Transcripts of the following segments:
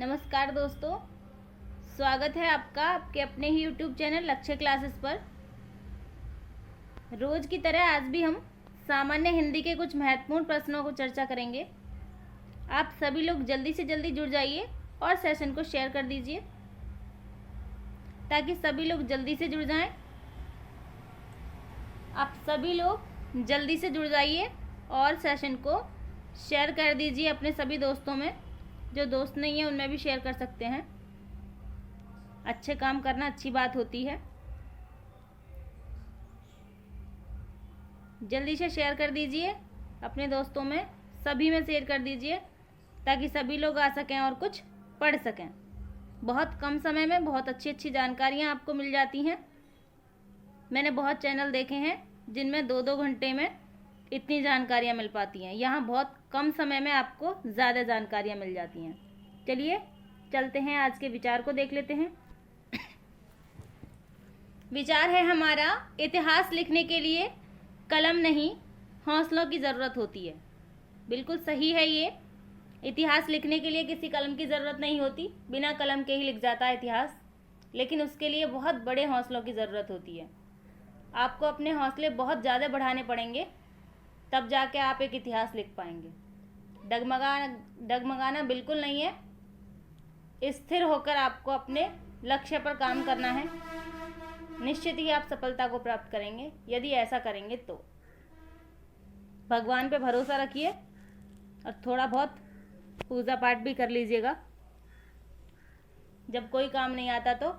नमस्कार दोस्तों, स्वागत है आपका आपके अपने ही YouTube चैनल लक्ष्य क्लासेस पर। रोज की तरह आज भी हम सामान्य हिंदी के कुछ महत्वपूर्ण प्रश्नों को चर्चा करेंगे। आप सभी लोग जल्दी से जल्दी जुड़ जाइए और सेशन को शेयर कर दीजिए ताकि सभी लोग जल्दी से जुड़ जाएं। आप सभी लोग जल्दी से जुड़ जाइए और सेशन को शेयर कर दीजिए अपने सभी दोस्तों में। जो दोस्त नहीं है उनमें भी शेयर कर सकते हैं। अच्छे काम करना अच्छी बात होती है। जल्दी से शेयर कर दीजिए अपने दोस्तों में, सभी में शेयर कर दीजिए ताकि सभी लोग आ सकें और कुछ पढ़ सकें। बहुत कम समय में बहुत अच्छी अच्छी जानकारियाँ आपको मिल जाती हैं। मैंने बहुत चैनल देखे हैं जिनमें 2-2 घंटे में इतनी जानकारियाँ मिल पाती हैं। यहाँ बहुत कम समय में आपको ज़्यादा जानकारियाँ मिल जाती हैं। चलिए चलते हैं, आज के विचार को देख लेते हैं। विचार है हमारा, इतिहास लिखने के लिए कलम नहीं हौसलों की ज़रूरत होती है। बिल्कुल सही है ये। इतिहास लिखने के लिए किसी कलम की ज़रूरत नहीं होती, बिना कलम के ही लिख जाता है इतिहास। लेकिन उसके लिए बहुत बड़े हौसलों की ज़रूरत होती है। आपको अपने हौसले बहुत ज़्यादा बढ़ाने पड़ेंगे, तब जाके आप एक इतिहास लिख पाएंगे। डगमगाना बिल्कुल नहीं है। स्थिर होकर आपको अपने लक्ष्य पर काम करना है। निश्चित ही आप सफलता को प्राप्त करेंगे यदि ऐसा करेंगे तो। भगवान पे भरोसा रखिए और थोड़ा बहुत पूजा पाठ भी कर लीजिएगा। जब कोई काम नहीं आता तो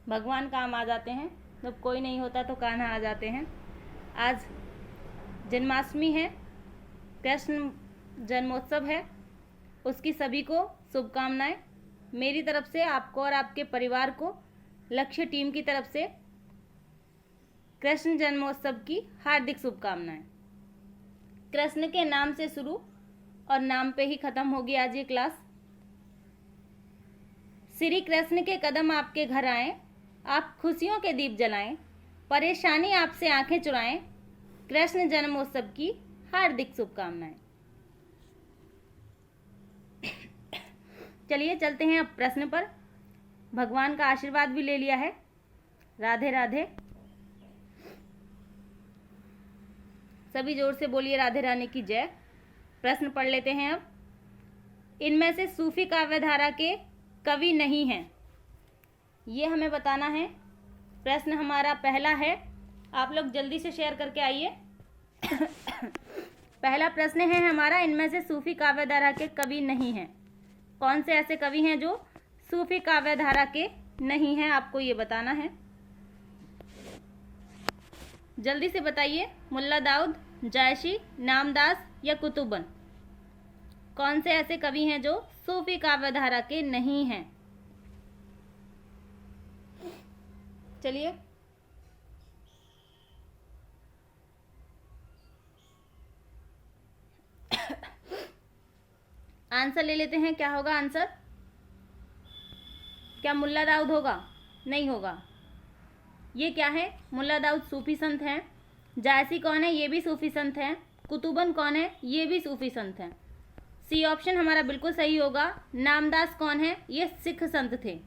भगवान काम आ जाते हैं, जब कोई नहीं होता तो कान्हा आ जाते हैं। आज जन्माष्टमी है, कृष्ण जन्मोत्सव है, उसकी सभी को शुभकामनाएं। मेरी तरफ से आपको और आपके परिवार को, लक्ष्य टीम की तरफ से कृष्ण जन्मोत्सव की हार्दिक शुभकामनाएं। कृष्ण के नाम से शुरू और नाम पे ही खत्म होगी आज ये क्लास। श्री कृष्ण के कदम आपके घर आएं, आप खुशियों के दीप जलाएं, परेशानी आपसे आंखें चुराएं। कृष्ण जन्मोत्सव की हार्दिक शुभकामनाएं। चलिए चलते हैं अब प्रश्न पर। भगवान का आशीर्वाद भी ले लिया है। राधे राधे। सभी जोर से बोलिए राधे रानी की जय। प्रश्न पढ़ लेते हैं अब। इनमें से सूफी काव्यधारा के कवि नहीं हैं, ये हमें बताना है। प्रश्न हमारा पहला है, आप लोग जल्दी से शेयर करके आइए। पहला प्रश्न है हमारा, इनमें से सूफी काव्यधारा के कवि नहीं हैं। कौन से ऐसे कवि हैं जो सूफी काव्यधारा के नहीं हैं, आपको ये बताना है। जल्दी से बताइए। मुल्ला दाऊद, जायसी, नामदास या कुतुबन। कौन से ऐसे कवि हैं जो सूफी काव्यधारा के नहीं हैं? चलिए आंसर ले लेते हैं। क्या होगा आंसर? क्या मुल्ला दाऊद होगा? नहीं होगा। ये क्या है? मुल्ला दाऊद सूफी संत हैं। जायसी कौन है? ये भी सूफी संत हैं। कुतुबन कौन है? ये भी सूफी संत हैं। सी ऑप्शन हमारा बिल्कुल सही होगा। नामदास कौन है? ये सिख संत थे,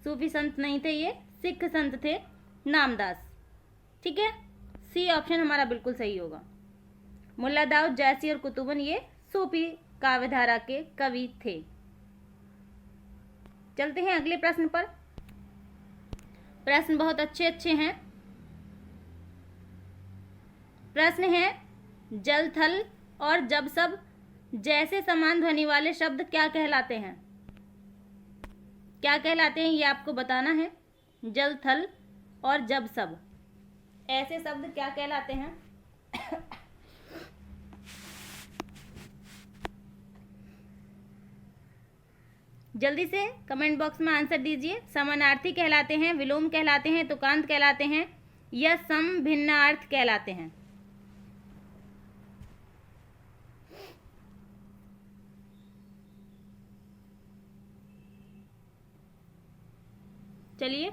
सूफी संत नहीं थे, ये सिख संत थे नामदास। ठीक है, सी ऑप्शन हमारा बिल्कुल सही होगा। मुल्ला दाऊद, जायसी और कुतुबन ये सूफी काव्यधारा के कवि थे। चलते हैं अगले प्रश्न पर। प्रश्न बहुत अच्छे अच्छे हैं। प्रश्न है, जल, थल और जब सब जैसे समान ध्वनि वाले शब्द क्या कहलाते हैं? क्या कहलाते हैं ये आपको बताना है। जल, थल और जब सब ऐसे शब्द क्या कहलाते हैं? जल्दी से कमेंट बॉक्स में आंसर दीजिए। समानार्थी कहलाते हैं, विलोम कहलाते हैं, तुकांत कहलाते हैं या सम भिन्नार्थ कहलाते हैं? चलिए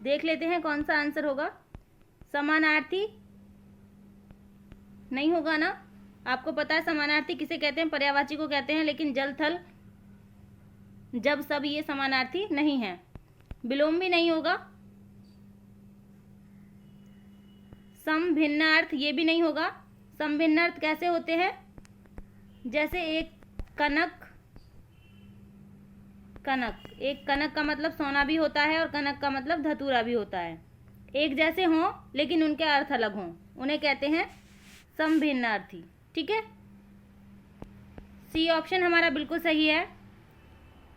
देख लेते हैं कौन सा आंसर होगा। समानार्थी नहीं होगा ना। आपको पता है समानार्थी किसे कहते हैं, पर्यायवाची को कहते हैं, लेकिन जल थल जब सब ये समानार्थी नहीं है। विलोम भी नहीं होगा। समभिन्नार्थ ये भी नहीं होगा। समभिन्नार्थ कैसे होते हैं, जैसे एक कनक एक कनक का मतलब सोना भी होता है और कनक का मतलब धतूरा भी होता है। एक जैसे हों लेकिन उनके अर्थ अलग हों, उन्हें कहते हैं समभिन्नार्थी। ठीक है, सी ऑप्शन हमारा बिल्कुल सही है।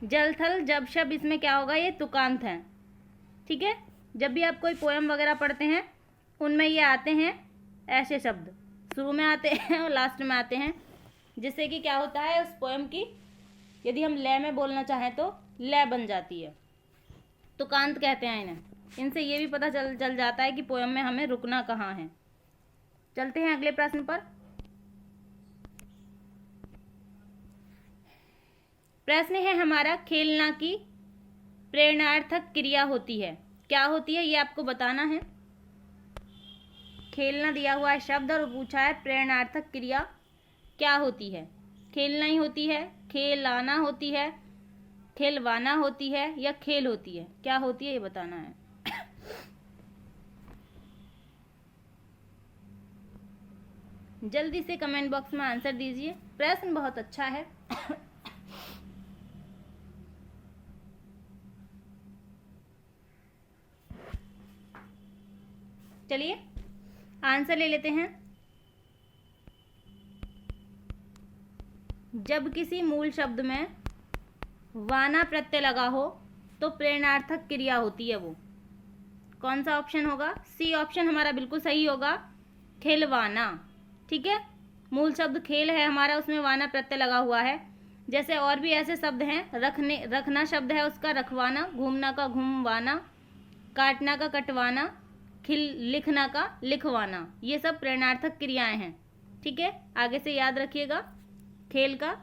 जल थल जब शब्द, इसमें क्या होगा, ये तुकांत है। ठीक है, जब भी आप कोई पोएम वगैरह पढ़ते हैं उनमें ये आते हैं ऐसे शब्द, शुरू में आते हैं और लास्ट में आते हैं, जिससे कि क्या होता है, उस पोएम की यदि हम लय में बोलना चाहें तो लय बन जाती है। तुकांत कहते हैं इन्हें। इनसे ये भी पता चल जाता है कि पोएम में हमें रुकना कहाँ है। चलते हैं अगले प्रश्न पर। प्रश्न है हमारा, खेलना की प्रेरणार्थक क्रिया होती है, क्या होती है ये आपको बताना है। खेलना दिया हुआ है शब्द और पूछा है प्रेरणार्थक क्रिया क्या होती है। खेलना ही होती है, खेलाना होती है, खेलवाना होती है या खेल होती है, क्या होती है ये बताना है। जल्दी से कमेंट बॉक्स में आंसर दीजिए, प्रश्न बहुत अच्छा है। चलिए आंसर ले लेते हैं। जब किसी मूल शब्द में वाना प्रत्यय लगा हो तो प्रेरणार्थक क्रिया होती है, वो कौन सा ऑप्शन होगा, सी ऑप्शन हमारा बिल्कुल सही होगा, खेलवाना। ठीक है, मूल शब्द खेल है हमारा, उसमें वाना प्रत्यय लगा हुआ है। जैसे और भी ऐसे शब्द हैं, रखना शब्द है उसका रखवाना, घूमना का घूमवाना, काटना का कटवाना, लिखना का लिखवाना, ये सब प्रेरणार्थक क्रियाएं हैं। ठीक है, आगे से याद रखिएगा, खेल का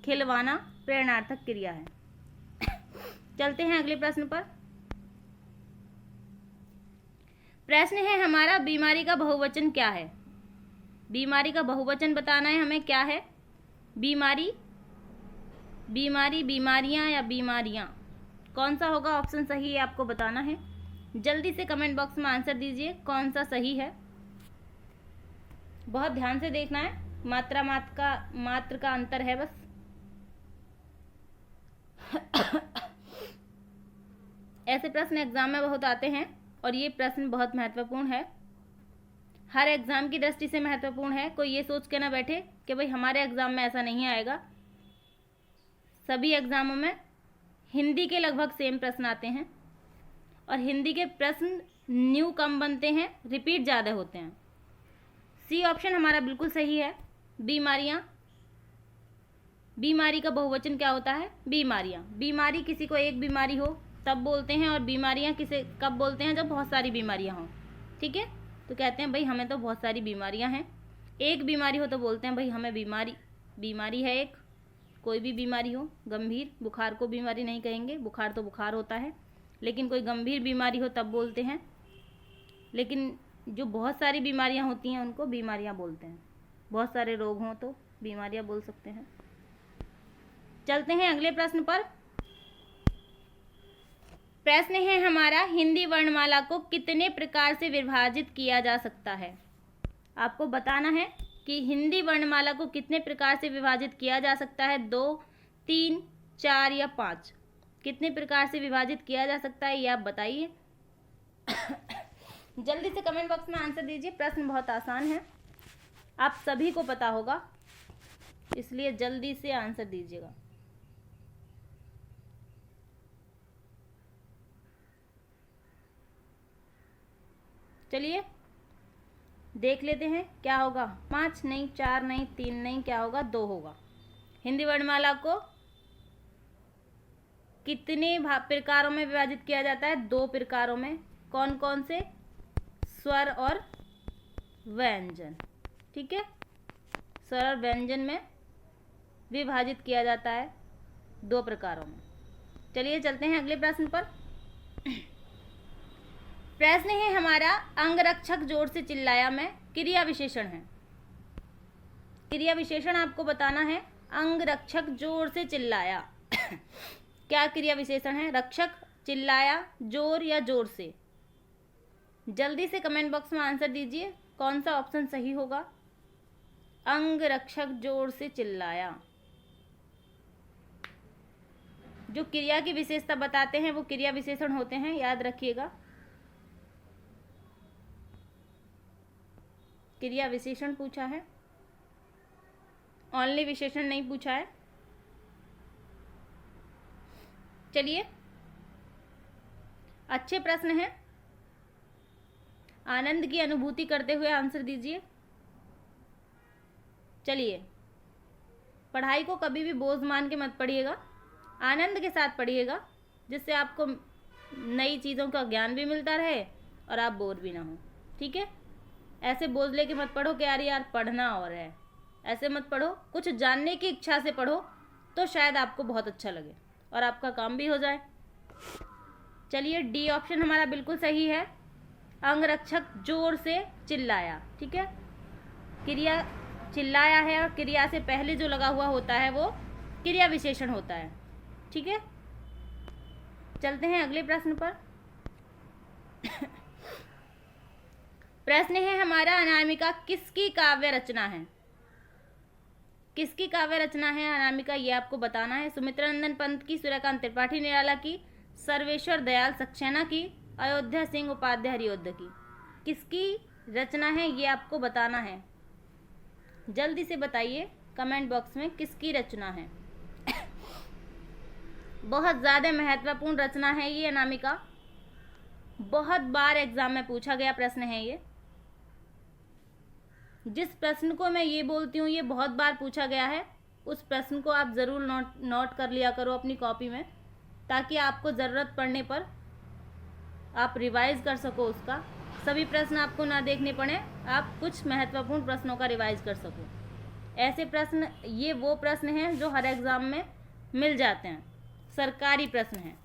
खिलवाना प्रेरणार्थक क्रिया है। चलते हैं अगले प्रश्न पर। प्रश्न है हमारा, बीमारी का बहुवचन क्या है। बीमारी का बहुवचन बताना है हमें, क्या है, बीमारी, बीमारी, बीमारियां या बीमारियां, कौन सा होगा ऑप्शन सही है आपको बताना है। जल्दी से कमेंट बॉक्स में आंसर दीजिए कौन सा सही है। बहुत ध्यान से देखना है, मात्र का अंतर है बस। ऐसे प्रश्न एग्जाम में बहुत आते हैं और ये प्रश्न बहुत महत्वपूर्ण है, हर एग्जाम की दृष्टि से महत्वपूर्ण है। कोई ये सोच के ना बैठे कि भाई हमारे एग्जाम में ऐसा नहीं आएगा। सभी एग्जामों में हिंदी के लगभग सेम प्रश्न आते हैं और हिंदी के प्रश्न न्यू कम बनते हैं, रिपीट ज़्यादा होते हैं। सी ऑप्शन हमारा बिल्कुल सही है, बीमारियां। बीमारी का बहुवचन क्या होता है, बीमारियां। बीमारी किसी को एक बीमारी हो तब बोलते हैं, और बीमारियां किसे कब बोलते हैं, जब बहुत सारी बीमारियां हों। ठीक है, तो कहते हैं भाई हमें तो बहुत सारी बीमारियां हैं। एक बीमारी हो तो बोलते हैं भाई हमें बीमारी है एक, कोई भी बीमारी हो, गंभीर, बुखार को बीमारी नहीं कहेंगे, बुखार तो बुखार होता है, लेकिन कोई गंभीर बीमारी हो तब बोलते हैं। लेकिन जो बहुत सारी बीमारियां होती हैं उनको बीमारियां बोलते हैं, बहुत सारे रोग हों तो बीमारियां बोल सकते हैं। चलते हैं अगले प्रश्न पर। प्रश्न है हमारा, हिंदी वर्णमाला को कितने प्रकार से विभाजित किया जा सकता है। आपको बताना है कि हिंदी वर्णमाला को कितने प्रकार से विभाजित किया जा सकता है, 2, 3, 4 या 5, कितने प्रकार से विभाजित किया जा सकता है ये आप बताइए। जल्दी से कमेंट बॉक्स में आंसर दीजिए, प्रश्न बहुत आसान है, आप सभी को पता होगा, इसलिए जल्दी से आंसर दीजिएगा। चलिए देख लेते हैं क्या होगा, 5 नहीं, 4 नहीं, 3 नहीं, क्या होगा, 2 होगा। हिंदी वर्णमाला को कितने प्रकारों में विभाजित किया जाता है, 2 प्रकारों में। कौन कौन से, स्वर और व्यंजन। ठीक है, स्वर और व्यंजन में विभाजित किया जाता है 2 प्रकारों में। चलिए चलते हैं अगले प्रश्न पर। प्रश्न है हमारा, अंगरक्षक जोर से चिल्लाया में क्रिया विशेषण है। क्रिया विशेषण आपको बताना है। अंगरक्षक जोर से चिल्लाया। क्या क्रिया विशेषण है? रक्षक, चिल्लाया, जोर या जोर से। जल्दी से कमेंट बॉक्स में आंसर दीजिए, कौन सा ऑप्शन सही होगा? अंगरक्षक जोर से चिल्लाया। जो क्रिया की विशेषता बताते हैं वो क्रिया विशेषण होते हैं, याद रखिएगा। क्रिया विशेषण पूछा है, ओनली विशेषण नहीं पूछा है। चलिए, अच्छे प्रश्न हैं। आनंद की अनुभूति करते हुए आंसर दीजिए। चलिए, पढ़ाई को कभी भी बोझ मान के मत पढ़िएगा, आनंद के साथ पढ़िएगा, जिससे आपको नई चीज़ों का ज्ञान भी मिलता रहे और आप बोर भी ना हो। ठीक है? ऐसे बोझ लेके मत पढ़ो कि यार यार पढ़ना और है, ऐसे मत पढ़ो। कुछ जानने की इच्छा से पढ़ो तो शायद आपको बहुत अच्छा लगे और आपका काम भी हो जाए। चलिए, डी ऑप्शन हमारा बिल्कुल सही है। अंगरक्षक जोर से चिल्लाया। ठीक है, क्रिया चिल्लाया है और क्रिया से पहले जो लगा हुआ होता है वो क्रिया विशेषण होता है। ठीक है, चलते हैं अगले प्रश्न पर। प्रश्न है हमारा, अनामिका किसकी काव्य रचना है? किसकी काव्य रचना है अनामिका, ये आपको बताना है। सुमित्रानंदन पंत की, सूर्यकांत त्रिपाठी निराला की, सर्वेश्वर दयाल सक्सेना की, अयोध्या सिंह उपाध्याय हरिऔध की। किसकी रचना है ये आपको बताना है। जल्दी से बताइए कमेंट बॉक्स में किसकी रचना है। बहुत ज़्यादा महत्वपूर्ण रचना है ये अनामिका, बहुत बार एग्जाम में पूछा गया प्रश्न है ये। जिस प्रश्न को मैं ये बोलती हूँ ये बहुत बार पूछा गया है, उस प्रश्न को आप ज़रूर नोट कर लिया करो अपनी कॉपी में, ताकि आपको ज़रूरत पड़ने पर आप रिवाइज कर सको उसका। सभी प्रश्न आपको ना देखने पड़े, आप कुछ महत्वपूर्ण प्रश्नों का रिवाइज कर सको। ऐसे प्रश्न, ये वो प्रश्न हैं जो हर एग्ज़ाम में मिल जाते हैं, सरकारी प्रश्न हैं,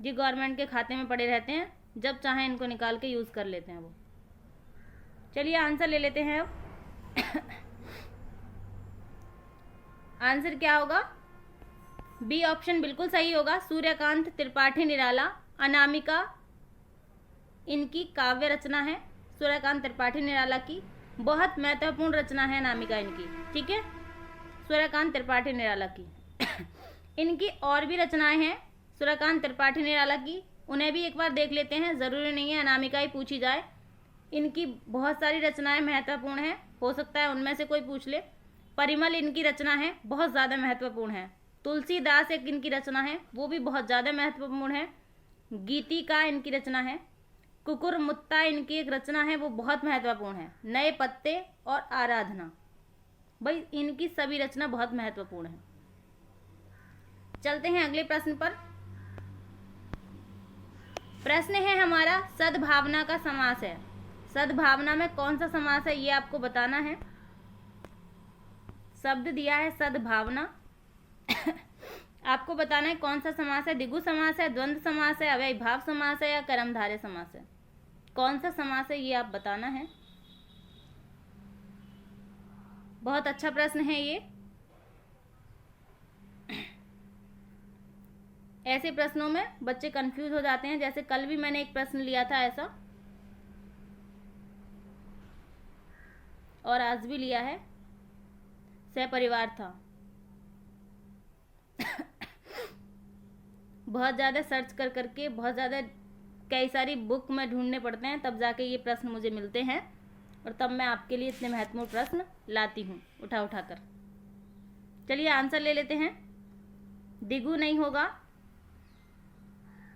ये गवर्नमेंट के खाते में पड़े रहते हैं, जब चाहें इनको निकाल के यूज़ कर लेते हैं वो। चलिए आंसर ले लेते हैं अब। आंसर क्या होगा? बी ऑप्शन बिल्कुल सही होगा। सूर्यकांत त्रिपाठी निराला, अनामिका इनकी काव्य रचना है। सूर्यकांत त्रिपाठी निराला की बहुत महत्वपूर्ण रचना है अनामिका इनकी। ठीक है, सूर्यकांत त्रिपाठी निराला की। इनकी और भी रचनाएं हैं सूर्यकांत त्रिपाठी निराला की, उन्हें भी एक बार देख लेते हैं। ज़रूरी नहीं है अनामिका ही पूछी जाए, इनकी बहुत सारी रचनाएं महत्वपूर्ण हैं, हो सकता है उनमें से कोई पूछ ले। परिमल इनकी रचना है, बहुत ज़्यादा महत्वपूर्ण है। तुलसीदास एक इनकी रचना है, वो भी बहुत ज़्यादा महत्वपूर्ण है। गीतिका इनकी रचना है। कुकुर मुत्ता इनकी एक रचना है, वो बहुत महत्वपूर्ण है। नए पत्ते और आराधना, भाई इनकी सभी रचना बहुत महत्वपूर्ण है। चलते हैं अगले प्रश्न पर। प्रश्न है हमारा, सद्भावना का समास है। सद्भावना में कौन सा समास है ये आपको बताना है। शब्द दिया है सद्भावना, आपको बताना है कौन सा समास है। द्विगु समास है, द्वंद्व समास है, अव्ययीभाव समास है या कर्मधारय समास है। कौन सा समास है ये आप बताना है। बहुत अच्छा प्रश्न है ये। ऐसे प्रश्नों में बच्चे कंफ्यूज हो जाते हैं, जैसे कल भी मैंने एक प्रश्न लिया था ऐसा, और आज भी लिया है, सहपरिवार था। बहुत ज़्यादा सर्च कर करके, बहुत ज़्यादा कई सारी बुक में ढूंढने पड़ते हैं, तब जाके ये प्रश्न मुझे मिलते हैं, और तब मैं आपके लिए इतने महत्वपूर्ण प्रश्न लाती हूँ उठा उठा कर। चलिए आंसर ले लेते हैं। द्विगु नहीं होगा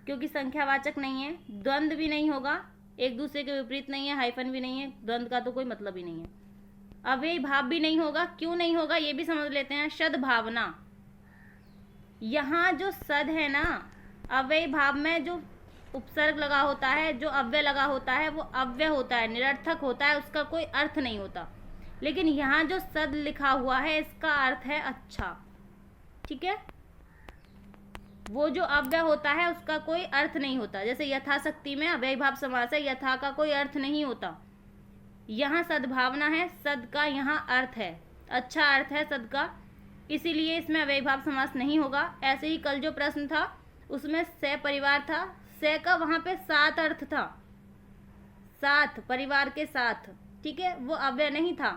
क्योंकि संख्यावाचक नहीं है, द्वंद्व भी नहीं होगा, एक दूसरे के विपरीत नहीं है, हाइफन भी नहीं है, द्वंद्व का तो कोई मतलब ही नहीं है। अव्ययीभाव भी नहीं होगा, क्यों नहीं होगा ये भी समझ लेते हैं। सद्भावना, यहाँ जो सद है ना, अव्ययीभाव में जो उपसर्ग लगा होता है, जो अव्यय लगा होता है, वो अव्यय होता है, निरर्थक होता है, उसका कोई अर्थ नहीं होता। लेकिन यहाँ जो सद लिखा हुआ है इसका अर्थ है अच्छा। ठीक है, वो जो अव्यय होता है उसका कोई अर्थ नहीं होता। जैसे यथाशक्ति में अव्ययीभाव समास है, यथा का कोई अर्थ नहीं होता। यहाँ सद्भावना है, सद का यहाँ अर्थ है, अच्छा अर्थ है सद का, इसीलिए इसमें अव्ययीभाव समास नहीं होगा। ऐसे ही कल जो प्रश्न था उसमें से परिवार था, से का वहाँ पे साथ अर्थ था, साथ परिवार के साथ, ठीक है, वो अव्यय नहीं था।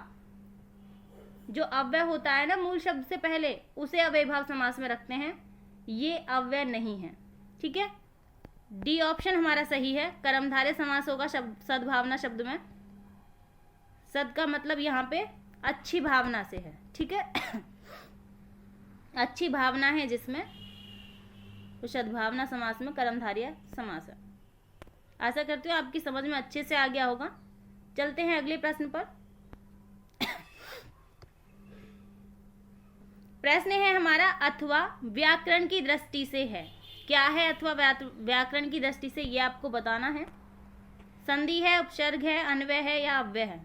जो अव्यय होता है ना मूल शब्द से पहले, उसे अव्ययीभाव समास में रखते हैं, ये अव्यय नहीं है, ठीक है। डी ऑप्शन हमारा सही है, कर्मधारय समास होगा सद्भावना शब्द में। सद का मतलब यहाँ पे अच्छी भावना से है, ठीक है। अच्छी भावना है जिसमें, तो सद्भावना समास में कर्मधारय समास है। आशा करती हूँ आपकी समझ में अच्छे से आ गया होगा। चलते हैं अगले प्रश्न पर। प्रश्न है हमारा अथवा व्याकरण की दृष्टि से है। क्या है अथवा व्याकरण की दृष्टि से, ये आपको बताना है। संधि है, उपसर्ग है, अन्वय है या अव्यय है।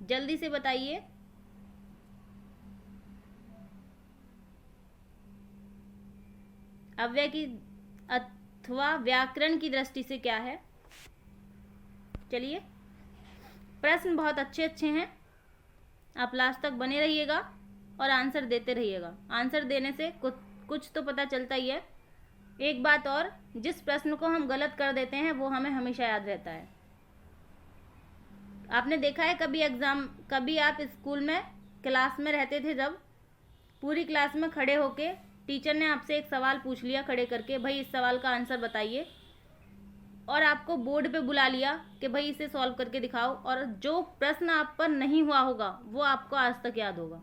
जल्दी से बताइए। अव्यय की अथवा व्याकरण की दृष्टि से क्या है। चलिए, प्रश्न बहुत अच्छे अच्छे हैं, आप लास्ट तक बने रहिएगा और आंसर देते रहिएगा। आंसर देने से कुछ तो पता चलता ही है। एक बात और, जिस प्रश्न को हम गलत कर देते हैं वो हमें हमेशा याद रहता है। आपने देखा है कभी आप स्कूल में क्लास में रहते थे, जब पूरी क्लास में खड़े होके टीचर ने आपसे एक सवाल पूछ लिया खड़े करके, भाई इस सवाल का आंसर बताइए, और आपको बोर्ड पे बुला लिया कि भाई इसे सॉल्व करके दिखाओ, और जो प्रश्न आप पर नहीं हुआ होगा वो आपको आज तक याद होगा।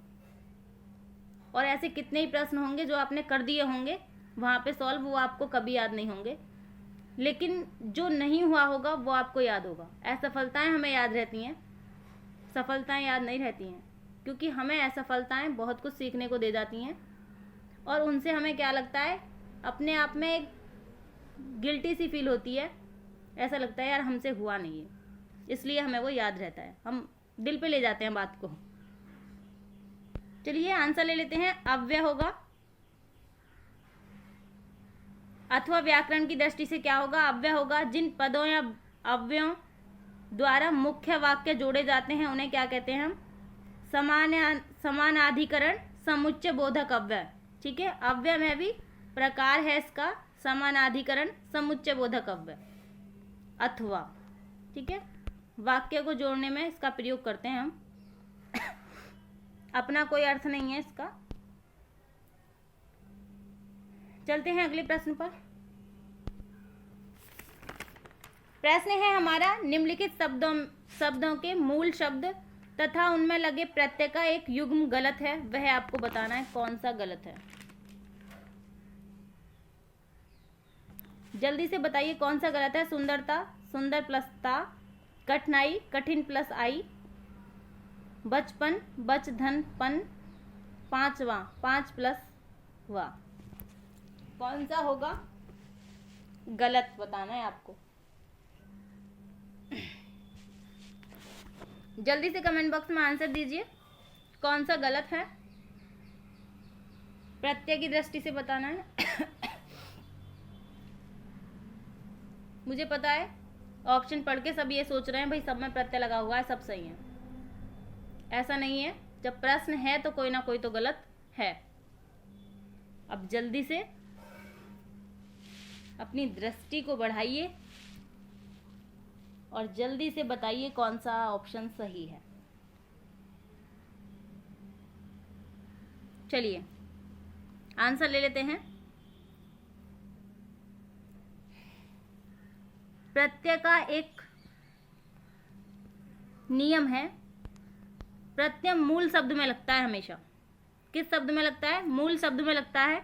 और ऐसे कितने ही प्रश्न होंगे जो आपने कर दिए होंगे वहाँ पे सॉल्व, वो आपको कभी याद नहीं होंगे, लेकिन जो नहीं हुआ होगा वो आपको याद होगा। असफलताएं हमें याद रहती हैं, सफलताएं याद नहीं रहती हैं, क्योंकि हमें असफलताएं बहुत कुछ सीखने को दे जाती हैं, और उनसे हमें क्या लगता है, अपने आप में एक गिल्टी सी फील होती है, ऐसा लगता है यार हमसे हुआ नहीं है, इसलिए हमें वो याद रहता है, हम दिल पे ले जाते हैं बात को। चलिए आंसर ले लेते हैं। अव्यय होगा, अथवा व्याकरण की दृष्टि से क्या होगा, अव्यय होगा। जिन पदों या अव्ययों द्वारा मुख्य वाक्य जोड़े जाते हैं उन्हें क्या कहते हैं हम, समानाधिकरण समुच्चय बोधक अव्यय, ठीक है। अव्यय में भी प्रकार है इसका, समानाधिकरण समुच्चय बोधक अव्यय अथवा, ठीक है। वाक्य को जोड़ने में इसका प्रयोग करते हैं हम, अपना कोई अर्थ नहीं है इसका। चलते हैं अगले प्रश्न पर। प्रश्न है हमारा, निम्नलिखित शब्दों के मूल शब्द तथा उनमें लगे प्रत्यय का एक युग्म गलत है, वह आपको बताना है कौन सा गलत है। जल्दी से बताइए कौन सा गलत है। सुंदरता, सुंदर प्लस ता, कठिनाई, कठिन प्लस आई, बचपन, बच धन पन, पांचवा, पांच प्लस वा, कौन सा होगा गलत बताना है आपको। जल्दी से कमेंट बॉक्स में आंसर दीजिए कौन सा गलत है, प्रत्यय की दृष्टि से बताना है। मुझे पता है ऑप्शन पढ़ के सब ये सोच रहे हैं भाई सब में प्रत्यय लगा हुआ है, सब सही है। ऐसा नहीं है, जब प्रश्न है तो कोई ना कोई तो गलत है। अब जल्दी से अपनी दृष्टि को बढ़ाइए और जल्दी से बताइए कौन सा ऑप्शन सही है। चलिए आंसर ले लेते हैं। प्रत्यय का एक नियम है, प्रत्यय मूल शब्द में लगता है हमेशा। किस शब्द में लगता है, मूल शब्द में लगता है।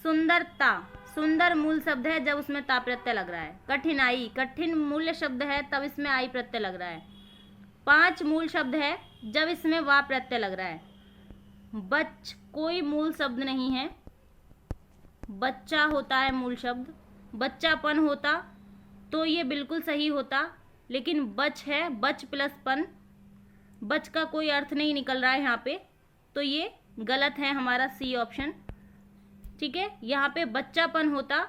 सुंदरता, सुंदर मूल शब्द है जब उसमें ता प्रत्यय लग रहा है। कठिनाई, कठिन मूल्य शब्द है तब इसमें आई प्रत्यय लग रहा है। पांच मूल शब्द है जब इसमें वा प्रत्यय लग रहा है। बच कोई मूल शब्द नहीं है, बच्चा होता है मूल शब्द। बच्चापन होता तो ये बिल्कुल सही होता, लेकिन बच है, बच प्लस पन, बच का कोई अर्थ नहीं निकल रहा है यहाँ पे, तो ये गलत है हमारा सी ऑप्शन, ठीक है। यहाँ पे बच्चापन होता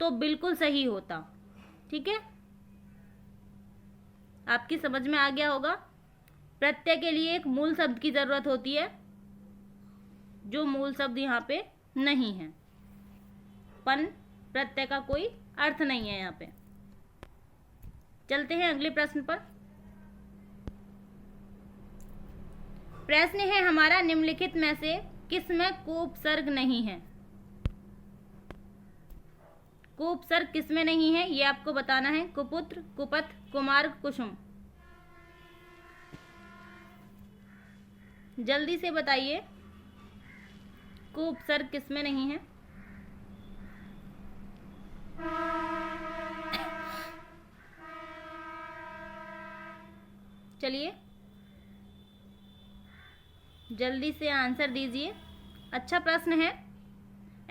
तो बिल्कुल सही होता, ठीक है, आपकी समझ में आ गया होगा। प्रत्यय के लिए एक मूल शब्द की जरूरत होती है, जो मूल शब्द यहाँ पे नहीं है। पन प्रत्यय का कोई अर्थ नहीं है यहाँ पे। चलते हैं अगले प्रश्न पर। प्रश्न है हमारा, निम्नलिखित में से किसमें कोपसर्ग नहीं है? कोपसर्ग किसमें नहीं है ये आपको बताना है। कुपुत्र, कुपथ, कुमार, कुसुम। जल्दी से बताइए, कोपसर्ग किसमें नहीं है? चलिए जल्दी से आंसर दीजिए। अच्छा प्रश्न है,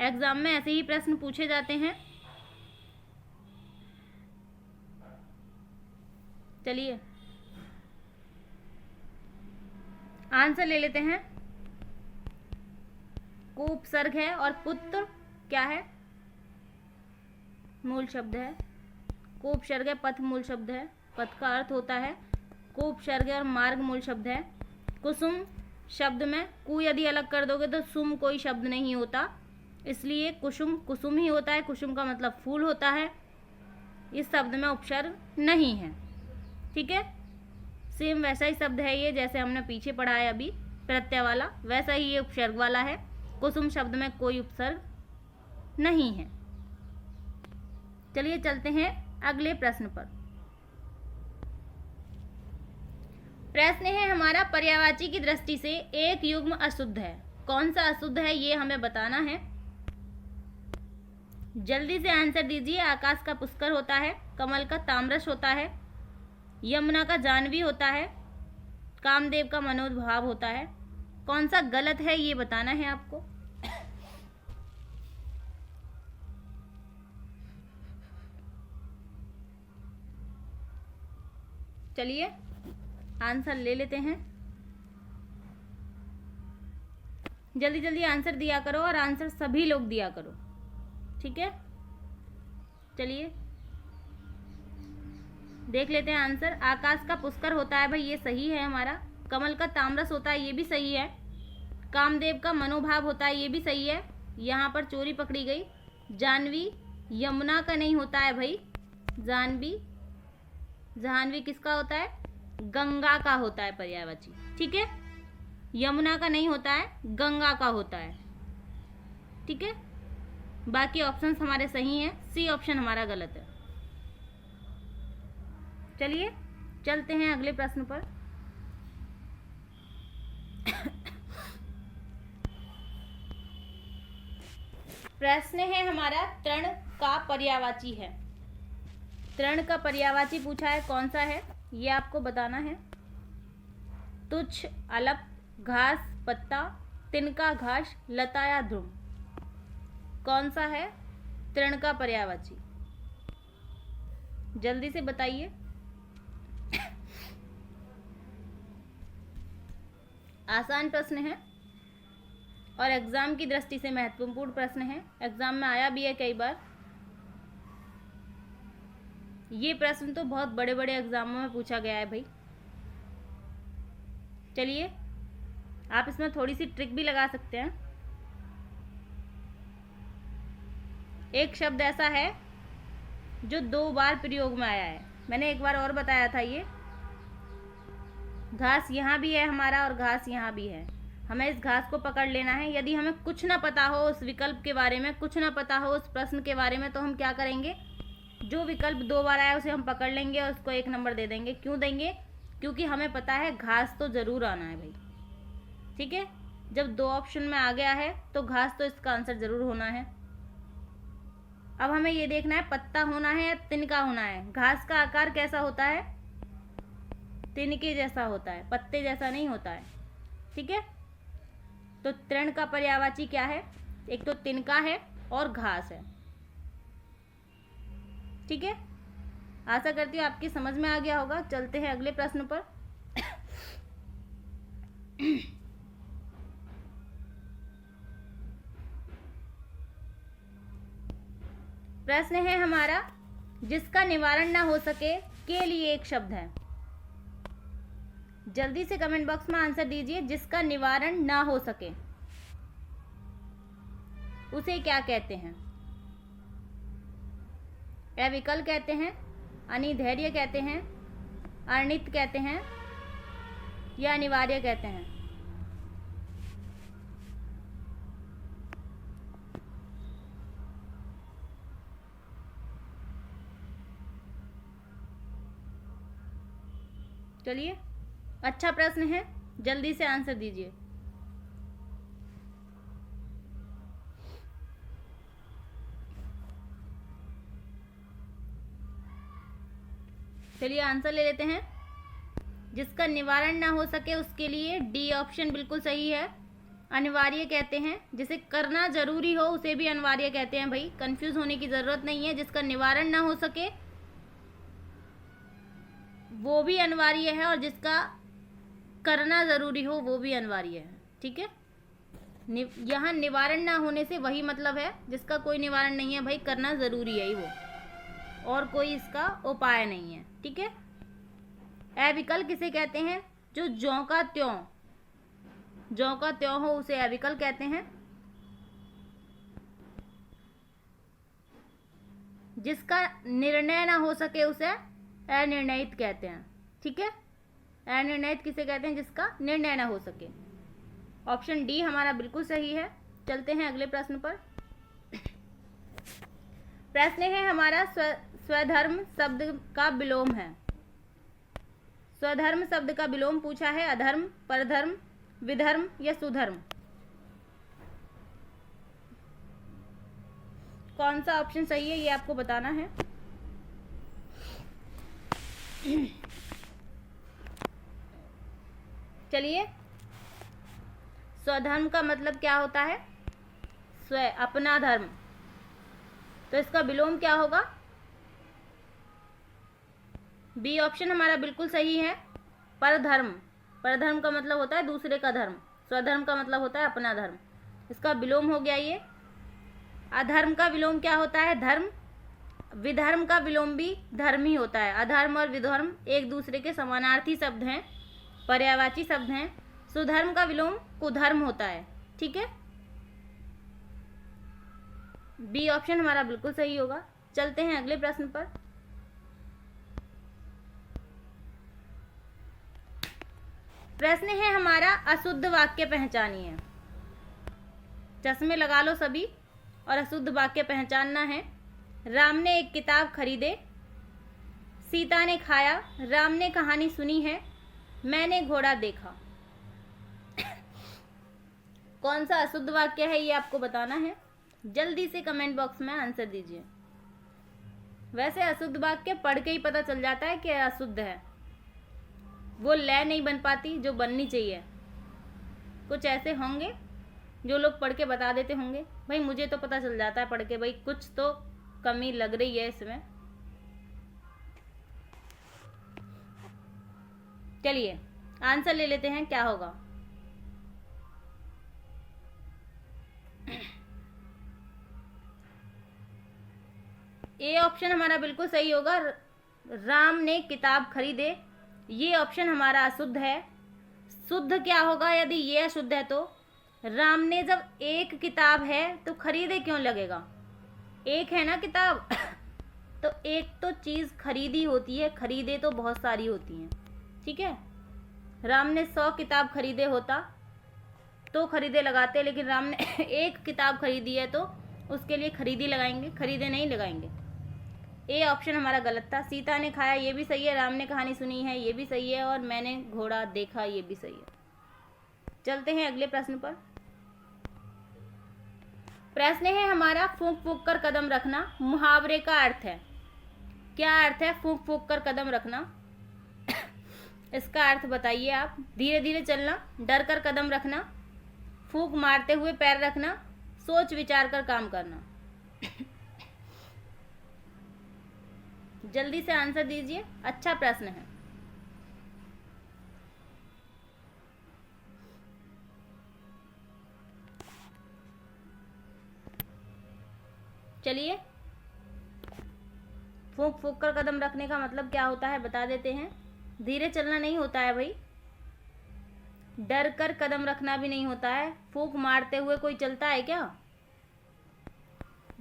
एग्जाम में ऐसे ही प्रश्न पूछे जाते हैं। चलिए आंसर ले लेते हैं। कोपसर्ग है और पुत्र क्या है? मूल शब्द है। कोपसर्ग है, पथ मूल शब्द है। पथ का अर्थ होता है कोपसर्ग और मार्ग मूल शब्द है। कुसुम शब्द में कु यदि अलग कर दोगे तो सुम कोई शब्द नहीं होता, इसलिए कुसुम कुसुम ही होता है। कुसुम का मतलब फूल होता है। इस शब्द में उपसर्ग नहीं है। ठीक है, सेम वैसा ही शब्द है ये, जैसे हमने पीछे पढ़ा है अभी प्रत्यय वाला, वैसा ही ये उपसर्ग वाला है। कुसुम शब्द में कोई उपसर्ग नहीं है। चलिए चलते हैं अगले प्रश्न पर। प्रश्न है हमारा, पर्यायवाची की दृष्टि से एक युग्म अशुद्ध है। कौन सा अशुद्ध है ये हमें बताना है। जल्दी से आंसर दीजिए। आकाश का पुष्कर होता है, कमल का ताम्रस होता है, यमुना का जाह्नवी होता है, कामदेव का मनोभाव होता है। कौन सा गलत है ये बताना है आपको। चलिए आंसर ले लेते हैं। जल्दी जल्दी आंसर दिया करो और आंसर सभी लोग दिया करो। ठीक है, चलिए देख लेते हैं आंसर। आकाश का पुष्कर होता है भाई, ये सही है हमारा। कमल का ताम्रस होता है, ये भी सही है। कामदेव का मनोभाव होता है, ये भी सही है। यहाँ पर चोरी पकड़ी गई। जाह्नवी यमुना का नहीं होता है भाई। जाह्नवी किसका होता है? गंगा का होता है पर्यायवाची। ठीक है, यमुना का नहीं होता है, गंगा का होता है। ठीक है, बाकी ऑप्शंस हमारे सही हैं, सी ऑप्शन हमारा गलत है। चलिए चलते हैं अगले प्रश्न पर। प्रश्न है हमारा, तृण का पर्यायवाची है। तृण का पर्यायवाची पूछा है, कौन सा है ये आपको बताना है। तुच्छ, अलप, घास, पत्ता, तिनका, घास, लता या ध्रुव। कौन सा है तृण का पर्यायवाची? जल्दी से बताइए। आसान प्रश्न है और एग्जाम की दृष्टि से महत्वपूर्ण प्रश्न है। एग्जाम में आया भी है कई बार। ये प्रश्न तो बहुत बड़े बड़े एग्जामों में पूछा गया है भाई। चलिए आप इसमें थोड़ी सी ट्रिक भी लगा सकते हैं। एक शब्द ऐसा है जो 2 बार प्रयोग में आया है। मैंने एक बार और बताया था, ये घास यहाँ भी है हमारा और घास यहाँ भी है। हमें इस घास को पकड़ लेना है। यदि हमें कुछ ना पता हो उस विकल्प के बारे में, कुछ ना पता हो उस प्रश्न के बारे में, तो हम क्या करेंगे, जो विकल्प 2 बार आया उसे हम पकड़ लेंगे और उसको 1 नंबर दे देंगे। क्यों देंगे? क्योंकि हमें पता है घास तो जरूर आना है भाई। ठीक है, जब 2 ऑप्शन में आ गया है तो घास तो इसका आंसर जरूर होना है। अब हमें ये देखना है पत्ता होना है या तिनका होना है। घास का आकार कैसा होता है? तिनके जैसा होता है, पत्ते जैसा नहीं होता है। ठीक है, तो तृण का पर्यायवाची क्या है? एक तो तिनका है और घास है। ठीक है, आशा करती हूँ आपकी समझ में आ गया होगा। चलते हैं अगले प्रश्न पर। प्रश्न है हमारा, जिसका निवारण ना हो सके के लिए एक शब्द है। जल्दी से कमेंट बॉक्स में आंसर दीजिए। जिसका निवारण ना हो सके उसे क्या कहते हैं? अविकल कहते हैं, अनिधैर्य कहते हैं, अनित कहते हैं या अनिवार्य कहते हैं? चलिए, अच्छा प्रश्न है, जल्दी से आंसर दीजिए। चलिए आंसर ले लेते हैं। जिसका निवारण ना हो सके उसके लिए डी ऑप्शन बिल्कुल सही है। अनिवार्य कहते हैं, जिसे करना जरूरी हो उसे भी अनिवार्य कहते हैं। भाई कंफ्यूज होने की जरूरत नहीं है। जिसका निवारण ना हो सके वो भी अनिवार्य है, और जिसका करना जरूरी हो वो भी अनिवार्य है। ठीक है, यहाँ निवारण ना होने से वही मतलब है जिसका कोई निवारण नहीं है, भाई करना जरूरी है ही वो, और कोई इसका उपाय नहीं है। ठीक है, अविकल किसे कहते हैं? जो ज्यों का त्यों हो उसे अविकल कहते हैं। जिसका निर्णय ना हो सके उसे अनिर्णयित कहते हैं। ठीक है, अनिर्णयित किसे कहते हैं? जिसका निर्णय ना हो सके। ऑप्शन डी हमारा बिल्कुल सही है। चलते हैं अगले प्रश्न पर। प्रश्न है हमारा स्वधर्म शब्द का विलोम है। स्वधर्म शब्द का विलोम पूछा है। अधर्म, परधर्म, विधर्म या सुधर्म? कौन सा ऑप्शन सही है ये आपको बताना है। चलिए, स्वधर्म का मतलब क्या होता है? स्व, अपना धर्म। तो इसका विलोम क्या होगा? बी ऑप्शन हमारा बिल्कुल सही है। परधर्म। परधर्म का मतलब होता है दूसरे का धर्म। स्वधर्म का मतलब होता है अपना धर्म। इसका विलोम हो गया ये। अधर्म का विलोम क्या होता है? धर्म। विधर्म का विलोम भी धर्म ही होता है। अधर्म और विधर्म एक दूसरे के समानार्थी शब्द हैं, पर्यायवाची शब्द हैं। सुधर्म का विलोम कुधर्म होता है। ठीक है, बी ऑप्शन हमारा बिल्कुल सही होगा। चलते हैं अगले प्रश्न पर। प्रश्न है हमारा अशुद्ध वाक्य पहचानिए। चश्मे लगा लो सभी, और अशुद्ध वाक्य पहचानना है। राम ने एक किताब खरीदे, सीता ने खाया, राम ने कहानी सुनी है, मैंने घोड़ा देखा। कौन सा अशुद्ध वाक्य है ये आपको बताना है। जल्दी से कमेंट बॉक्स में आंसर दीजिए। वैसे अशुद्ध वाक्य पढ़ के ही पता चल जाता है कि अशुद्ध है, वो लय नहीं बन पाती जो बननी चाहिए। कुछ ऐसे होंगे जो लोग पढ़ के बता देते होंगे, भाई मुझे तो पता चल जाता है पढ़ के, भाई कुछ तो कमी लग रही है इसमें। चलिए आंसर ले लेते हैं, क्या होगा। ए ऑप्शन हमारा बिल्कुल सही होगा। राम ने किताब खरीदे, ये ऑप्शन हमारा अशुद्ध है। शुद्ध क्या होगा यदि ये अशुद्ध है तो? राम ने जब एक किताब है तो खरीदे क्यों लगेगा? एक है ना किताब। तो एक तो चीज खरीदी होती है, खरीदे तो बहुत सारी होती हैं। ठीक है, राम ने 100 किताब खरीदे होता तो खरीदे लगाते, लेकिन राम ने एक किताब खरीदी है तो उसके लिए खरीदी लगाएंगे, खरीदे नहीं लगाएंगे। ए ऑप्शन हमारा गलत था। सीता ने खाया ये भी सही है, राम ने कहानी सुनी है ये भी सही है, और मैंने घोड़ा देखा ये भी सही है। चलते हैं अगले प्रश्न पर। प्रश्न है हमारा फूंक फूंक कर कदम रखना। मुहावरे का अर्थ है, क्या अर्थ है फूंक फूंक कर कदम रखना? इसका अर्थ बताइए आप। धीरे धीरे चलना, डर कर कदम रखना, फूंक मारते हुए पैर रखना, सोच विचार कर काम करना। जल्दी से आंसर दीजिए, अच्छा प्रश्न है। चलिए फूंक फूंक कर कदम रखने का मतलब क्या होता है बता देते हैं। धीरे चलना नहीं होता है भाई, डर कर कदम रखना भी नहीं होता है। फूंक मारते हुए कोई चलता है क्या?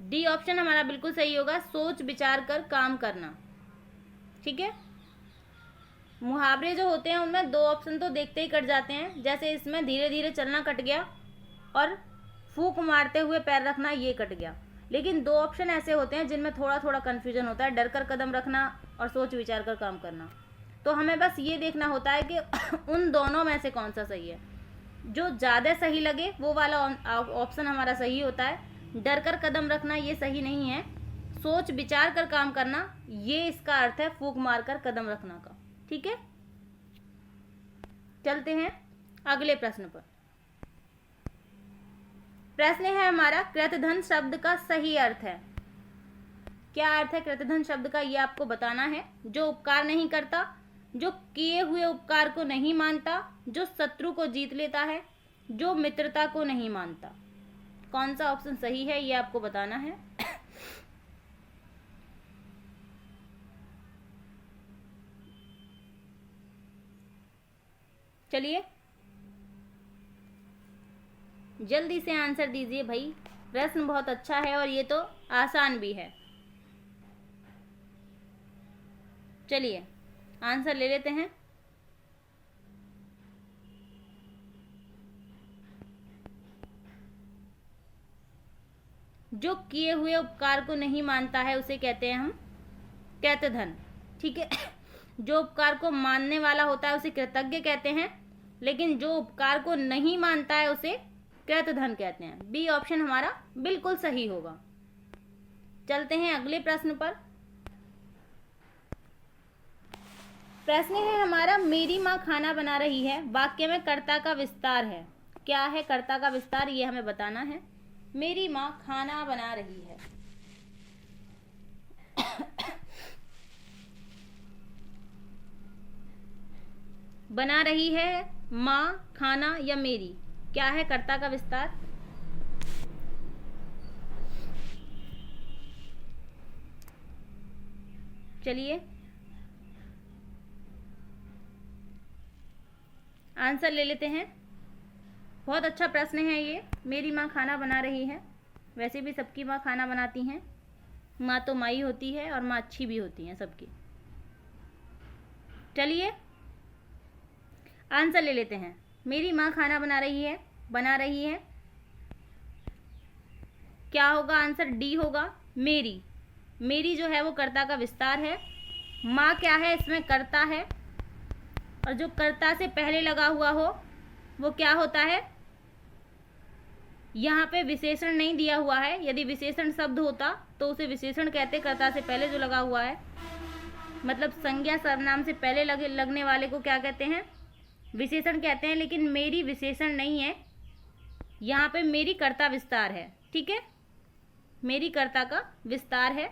डी ऑप्शन हमारा बिल्कुल सही होगा, सोच विचार कर काम करना। ठीक है, मुहावरे जो होते हैं उनमें 2 ऑप्शन तो देखते ही कट जाते हैं, जैसे इसमें धीरे धीरे चलना कट गया और फूंक मारते हुए पैर रखना ये कट गया। लेकिन 2 ऑप्शन ऐसे होते हैं जिनमें थोड़ा थोड़ा कन्फ्यूजन होता है, डर कर कदम रखना और सोच विचार कर काम करना। तो हमें बस ये देखना होता है कि उन दोनों में से कौन सा सही है। जो ज़्यादा सही लगे वो वाला ऑप्शन हमारा सही होता है। डर कर कदम रखना ये सही नहीं है, सोच विचार कर काम करना ये इसका अर्थ है फूंक मार कर कदम रखना का। ठीक है, चलते हैं अगले प्रश्न पर। प्रश्न है हमारा, कृतधन शब्द का सही अर्थ है। क्या अर्थ है कृतधन शब्द का, ये आपको बताना है। जो उपकार नहीं करता, जो किए हुए उपकार को नहीं मानता, जो शत्रु को जीत लेता है, जो मित्रता को नहीं मानता। कौन सा ऑप्शन सही है ये आपको बताना है। चलिए जल्दी से आंसर दीजिए भाई, प्रश्न बहुत अच्छा है और ये तो आसान भी है। चलिए आंसर ले लेते हैं। जो किए हुए उपकार को नहीं मानता है उसे कहते हैं हम कृतधन। ठीक है, जो उपकार को मानने वाला होता है उसे कृतज्ञ कहते हैं, लेकिन जो उपकार को नहीं मानता है उसे कृतधन कहते हैं। बी ऑप्शन हमारा बिल्कुल सही होगा। चलते हैं अगले प्रश्न पर। प्रश्न है हमारा, मेरी माँ खाना बना रही है, वाक्य में कर्ता का विस्तार है। क्या है कर्ता का विस्तार, ये हमें बताना है। मेरी माँ खाना बना रही है। बना रही है, माँ, खाना या मेरी, क्या है कर्ता का विस्तार। चलिए आंसर ले लेते हैं। बहुत अच्छा प्रश्न है ये। मेरी माँ खाना बना रही है, वैसे भी सबकी माँ खाना बनाती हैं। माँ तो माँ ही होती है और माँ अच्छी भी होती हैं सबकी। चलिए आंसर ले लेते हैं। मेरी माँ खाना बना रही है, बना रही है, क्या होगा आंसर, डी होगा मेरी। मेरी जो है वो कर्ता का विस्तार है। माँ क्या है, इसमें कर्ता है, और जो कर्ता से पहले लगा हुआ हो वो क्या होता है, यहाँ पे विशेषण नहीं दिया हुआ है। यदि विशेषण शब्द होता तो उसे विशेषण कहते, कर्ता से पहले जो लगा हुआ है, मतलब संज्ञा सर्वनाम से पहले लगने वाले को क्या कहते हैं, विशेषण कहते हैं। लेकिन मेरी विशेषण नहीं है, यहाँ पे मेरी कर्ता विस्तार है। ठीक है, मेरी कर्ता का विस्तार है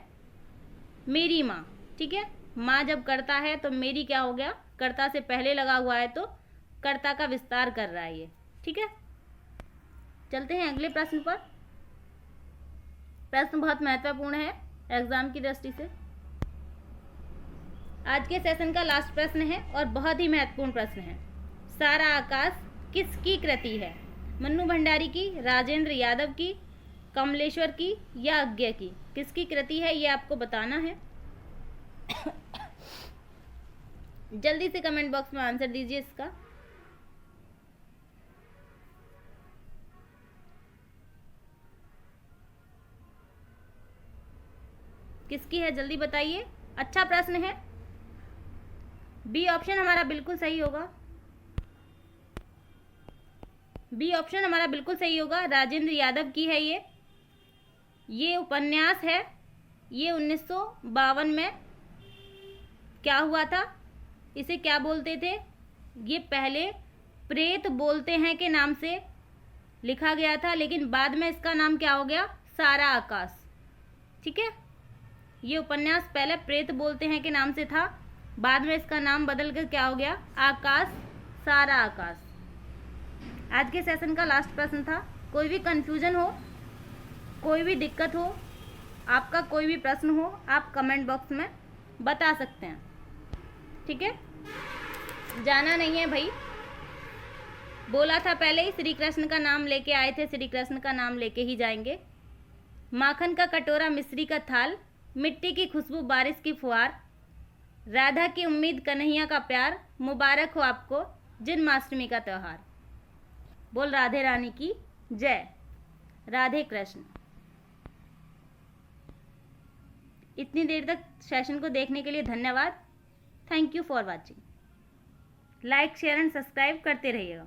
मेरी माँ। ठीक है, माँ जब कर्ता है तो मेरी क्या हो गया, कर्ता से पहले लगा हुआ है तो कर्ता का विस्तार कर रहा है ये। ठीक है, चलते हैं अगले प्रश्न पर। प्रश्न बहुत महत्वपूर्ण है एग्जाम की दृष्टि से। आज के सेशन का लास्ट प्रश्न है और बहुत ही महत्वपूर्ण प्रश्न है। सारा आकाश किसकी कृति है, मन्नू भंडारी की, राजेंद्र यादव की, कमलेश्वर की या अज्ञ की। किसकी कृति है ये आपको बताना है। जल्दी से कमेंट बॉक्स में आंसर दीजिए इसका। किसकी है जल्दी बताइए, अच्छा प्रश्न है। बी ऑप्शन हमारा बिल्कुल सही होगा। बी ऑप्शन हमारा बिल्कुल सही होगा, राजेंद्र यादव की है ये उपन्यास है। ये 1952 में क्या हुआ था, इसे क्या बोलते थे, ये पहले प्रेत बोलते हैं के नाम से लिखा गया था, लेकिन बाद में इसका नाम क्या हो गया, सारा आकाश। ठीक है, ये उपन्यास पहले प्रेत बोलते हैं के नाम से था, बाद में इसका नाम बदल कर क्या हो गया, आकाश, सारा आकाश। आज के सेशन का लास्ट प्रश्न था। कोई भी कंफ्यूजन हो, कोई भी दिक्कत हो आपका कोई भी प्रश्न हो आप कमेंट बॉक्स में बता सकते हैं, ठीक है। जाना नहीं है भाई, बोला था पहले ही, श्री कृष्ण का नाम लेके आए थे, श्री कृष्ण का नाम लेके ही जाएंगे। माखन का कटोरा मिश्री का थाल, मिट्टी की खुशबू बारिश की फुहार, राधा की उम्मीद कन्हैया का प्यार, मुबारक हो आपको जन्माष्टमी का त्यौहार। बोल राधे रानी की जय, राधे कृष्ण। इतनी देर तक सेशन को देखने के लिए धन्यवाद। Thank you for watching. Like share and subscribe करते रहिएगा।